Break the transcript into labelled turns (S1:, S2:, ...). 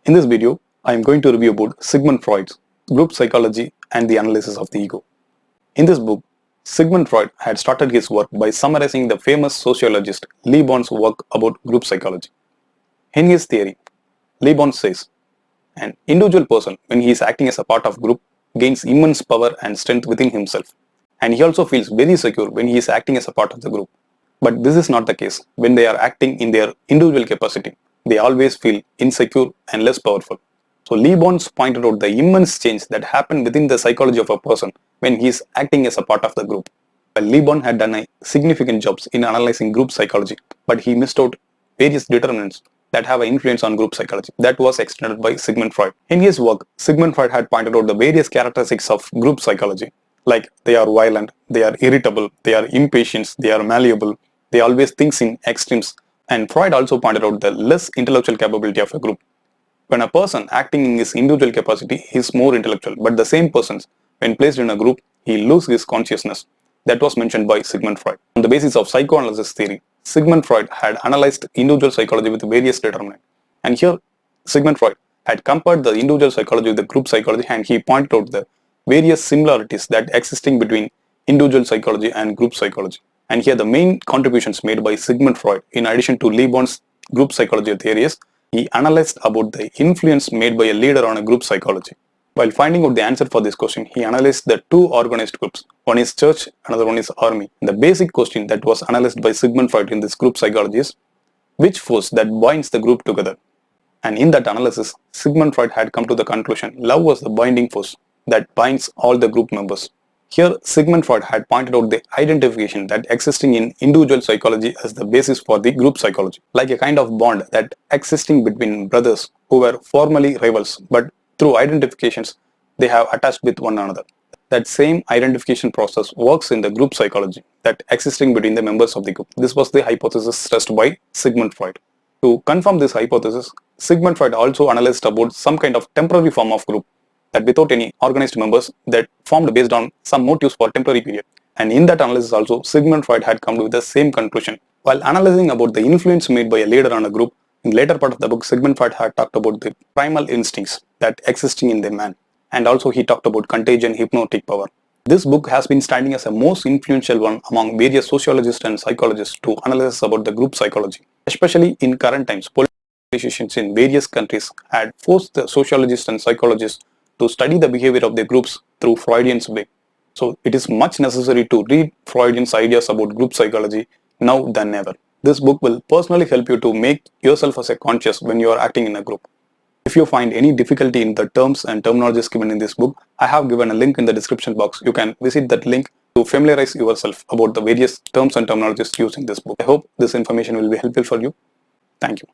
S1: In this video, I am going to review about Sigmund Freud's group psychology and the analysis of the ego. In this book, Sigmund Freud had started his work by summarizing the famous sociologist Le Bon's work about group psychology. In his theory, Le Bon says, an individual person, when he is acting as a part of group, gains immense power and strength within himself, and he also feels very secure when he is acting as a part of the group. But this is not the case when they are acting in their individual capacity. They always feel insecure and less powerful. So Le Bon pointed out the immense change that happened within the psychology of a person when he is acting as a part of the group. Well, Le Bon had done a significant jobs in analyzing group psychology, but he missed out various determinants that have an influence on group psychology. That was extended by Sigmund Freud. In his work, Sigmund Freud had pointed out the various characteristics of group psychology, like they are violent, they are irritable, they are impatient, they are malleable, they always think in extremes. And Freud also pointed out the less intellectual capability of a group. When a person acting in his individual capacity is more intellectual, but the same person, when placed in a group, he loses his consciousness. That was mentioned by Sigmund Freud. On the basis of psychoanalysis theory, Sigmund Freud had analyzed individual psychology with various determinants. And here, Sigmund Freud had compared the individual psychology with the group psychology, and he pointed out the various similarities that existing between individual psychology and group psychology. And here the main contributions made by Sigmund Freud, in addition to Le Bon's group psychology theory, is he analyzed about the influence made by a leader on a group psychology. While finding out the answer for this question, he analyzed the two organized groups. One is church, another one is army. The basic question that was analyzed by Sigmund Freud in this group psychology is, which force that binds the group together? And in that analysis, Sigmund Freud had come to the conclusion love was the binding force that binds all the group members. Here, Sigmund Freud had pointed out the identification that existing in individual psychology as the basis for the group psychology, like a kind of bond that existing between brothers who were formerly rivals, but through identifications they have attached with one another. That same identification process works in the group psychology that existing between the members of the group. This was the hypothesis stressed by Sigmund Freud. To confirm this hypothesis, Sigmund Freud also analyzed about some kind of temporary form of group that without any organized members that formed based on some motives for temporary period. And in that analysis also, Sigmund Freud had come to the same conclusion. While analyzing about the influence made by a leader on a group, in the later part of the book, Sigmund Freud had talked about the primal instincts that existing in the man. And also he talked about contagion, hypnotic power. This book has been standing as a most influential one among various sociologists and psychologists to analyze about the group psychology. Especially in current times, politicians in various countries had forced the sociologists and psychologists to study the behavior of the groups through Freudian's way. So it is much necessary to read Freudian's ideas about group psychology now than ever. This book will personally help you to make yourself as a conscious when you are acting in a group. If you find any difficulty in the terms and terminologies given in this book, I have given a link in the description box. You can visit that link to familiarize yourself about the various terms and terminologies used in this book. I hope this information will be helpful for you. Thank you.